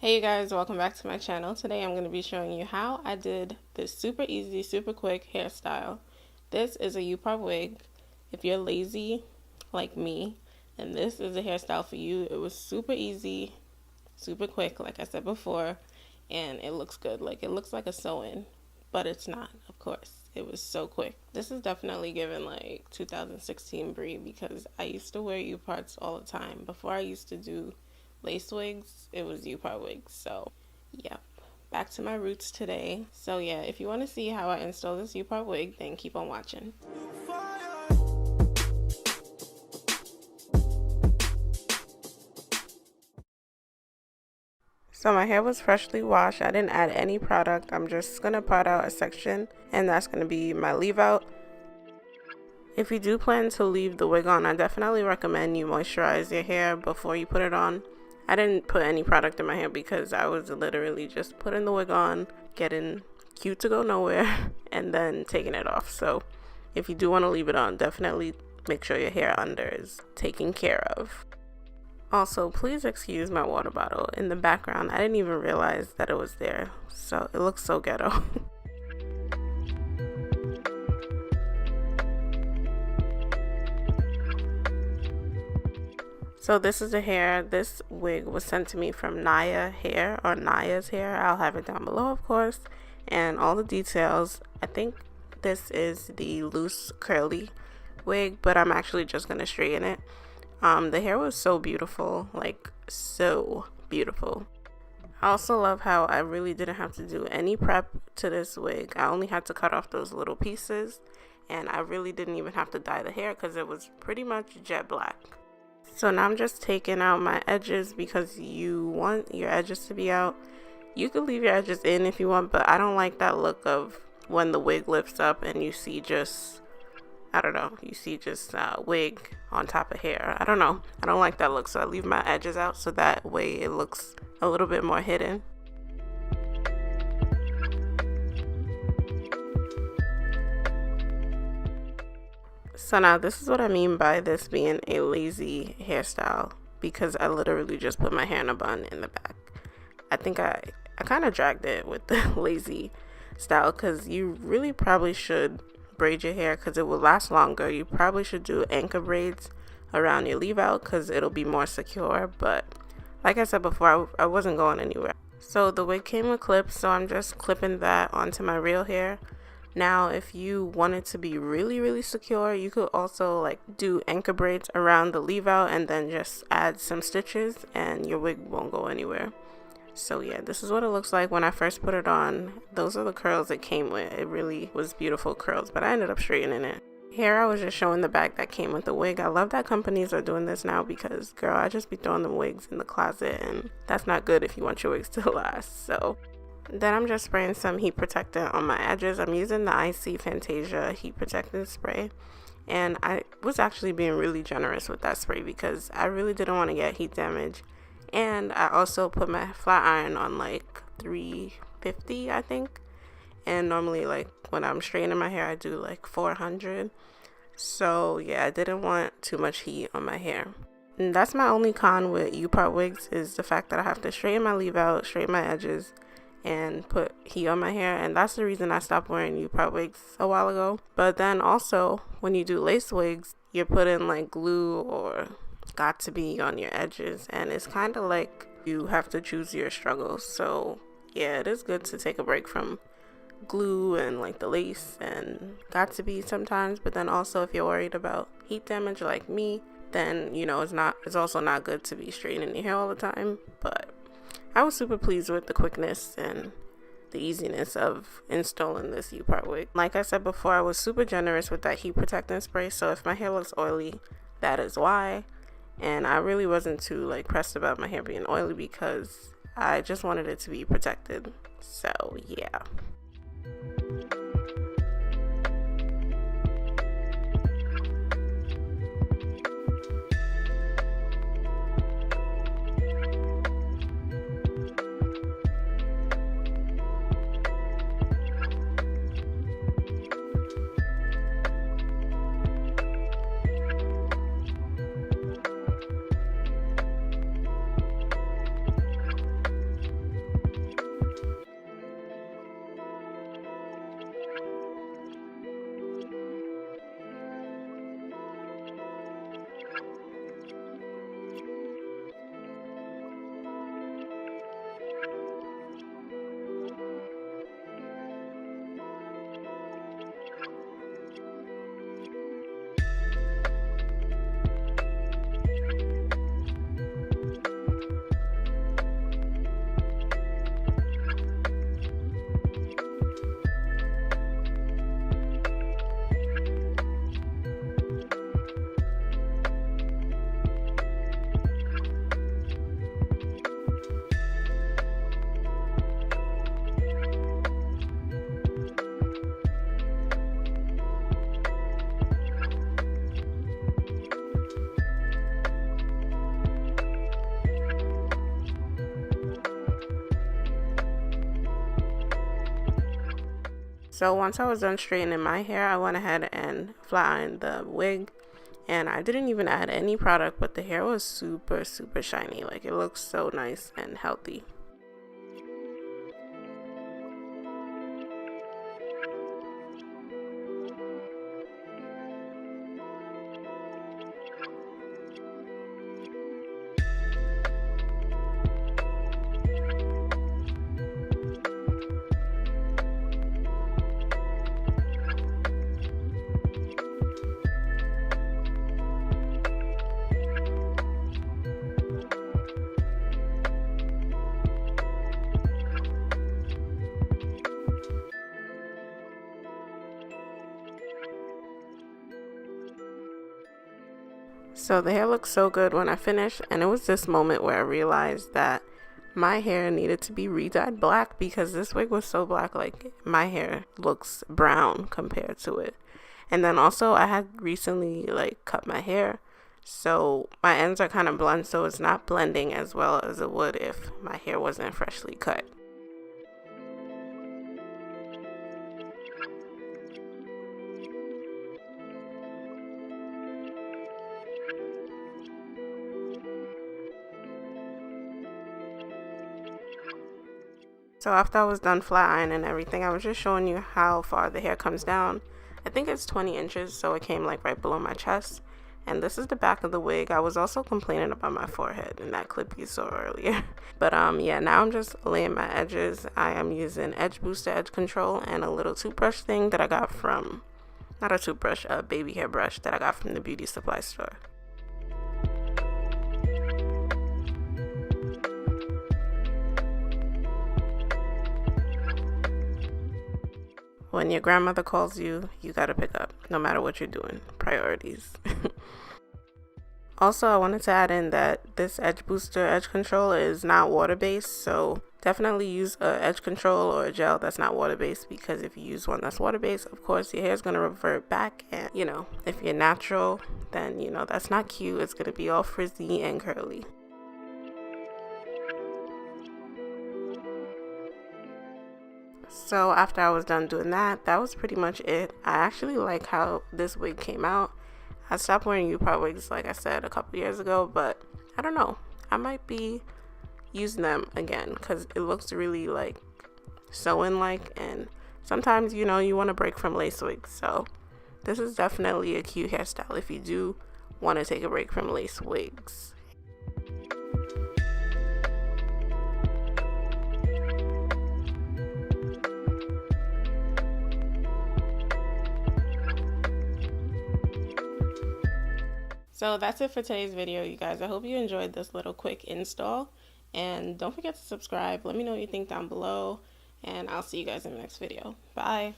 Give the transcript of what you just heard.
Hey you guys, welcome back to my channel. Today I'm going to be showing you how I did this super easy, super quick hairstyle. This is a U-Pop wig. If you're lazy like me, and this is a hairstyle for you. It was super easy, super quick, like I said before, and it looks good. Like, it looks like a sew-in, but it's not, of course. It was so quick. This is definitely given like 2016 Brie, because I used to wear U-parts all the time. Before I used to do lace wigs, it was U-part wigs. So yep, back to my roots today. So yeah, if you want to see how I install this U-part wig, then keep on watching. So my hair was freshly washed. I didn't add any product. I'm just gonna part out a section, and that's gonna be my leave out. If you do plan to leave the wig on, I definitely recommend you moisturize your hair before you put it on. I didn't put any product in my hair because I was literally just putting the wig on, getting cute to go nowhere, and then taking it off. So if you do want to leave it on, definitely make sure your hair under is taken care of. Also, please excuse my water bottle in the background. I didn't even realize that it was there, so it looks so ghetto. So this is the hair. This wig was sent to me from Naya Hair, or Naya's Hair. I'll have it down below, of course, and all the details. I think this is the loose curly wig, but I'm actually just gonna straighten it. The hair was so beautiful, like so beautiful. I also love how I really didn't have to do any prep to this wig. I only had to cut off those little pieces, and I really didn't even have to dye the hair because it was pretty much jet black. So now I'm just taking out my edges because you want your edges to be out. You could leave your edges in if you want, but I don't like that look of when the wig lifts up and you see just, I don't know, you see just wig on top of hair. I don't know. I don't like that look, so I leave my edges out so that way it looks a little bit more hidden. So now this is what I mean by this being a lazy hairstyle, because I literally just put my hair in a bun in the back. I think I kind of dragged it with the lazy style, because you really probably should braid your hair because it will last longer. You probably should do anchor braids around your leave out because it'll be more secure, but like I said before, I wasn't going anywhere. So the wig came with clips, so I'm just clipping that onto my real hair. Now if you want it to be really secure, you could also like do anchor braids around the leave out and then just add some stitches and your wig won't go anywhere. So yeah, this is what it looks like when I first put it on. Those are the curls it came with. It really was beautiful curls, but I ended up straightening it. Here I was just showing the bag that came with the wig. I love that companies are doing this now because, girl, I just be throwing them wigs in the closet, and that's not good if you want your wigs to last. So then I'm just spraying some heat protectant on my edges. I'm using the IC Fantasia heat protectant spray, and I was actually being really generous with that spray because I really didn't want to get heat damage. And I also put my flat iron on like 350, I think. And normally, like when I'm straightening my hair, I do like 400. So yeah, I didn't want too much heat on my hair. And that's my only con with U-part wigs, is the fact that I have to straighten my leave out, straighten my edges, and put heat on my hair. And that's the reason I stopped wearing U-part wigs a while ago. But then also, when you do lace wigs, you're putting like glue or got to be on your edges, and it's kind of like you have to choose your struggles. So yeah, it is good to take a break from glue and like the lace and got to be sometimes, but then also if you're worried about heat damage like me, then you know it's also not good to be straightening your hair all the time. But I was super pleased with the quickness and the easiness of installing this U-part wig. Like I said before, I was super generous with that heat protectant spray, so if my hair looks oily, that is why. And I really wasn't too like pressed about my hair being oily because I just wanted it to be protected. So yeah. So once I was done straightening my hair, I went ahead and flat ironed the wig, and I didn't even add any product, but the hair was super shiny. Like, it looks so nice and healthy. So the hair looked so good when I finished, and it was this moment where I realized that my hair needed to be re-dyed black because this wig was so black. Like, my hair looks brown compared to it. And then also I had recently like cut my hair, so my ends are kind of blunt, so it's not blending as well as it would if my hair wasn't freshly cut. So after I was done flat ironing and everything, I was just showing you how far the hair comes down. I think it's 20 inches, so it came like right below my chest. And this is the back of the wig. I was also complaining about my forehead in that clip you saw earlier. But yeah, now I'm just laying my edges. I am using edge booster, edge control, and a little toothbrush thing that I got from, not a toothbrush, a baby hair brush that I got from the beauty supply store. When your grandmother calls you, you gotta pick up, no matter what you're doing. Priorities. Also, I wanted to add in that this edge booster, edge control is not water-based, so definitely use a edge control or a gel that's not water-based, because if you use one that's water-based, of course, your hair is gonna revert back, and, you know, if you're natural, then, you know, that's not cute. It's gonna be all frizzy and curly. So after I was done doing that, that was pretty much it. I actually like how this wig came out. I stopped wearing U-part wigs, like I said, a couple years ago, but I don't know. I might be using them again because it looks really like sew-in like, and sometimes, you know, you want to break from lace wigs. So this is definitely a cute hairstyle if you do want to take a break from lace wigs. So that's it for today's video, you guys. I hope you enjoyed this little quick install, and don't forget to subscribe. Let me know what you think down below, and I'll see you guys in the next video. Bye.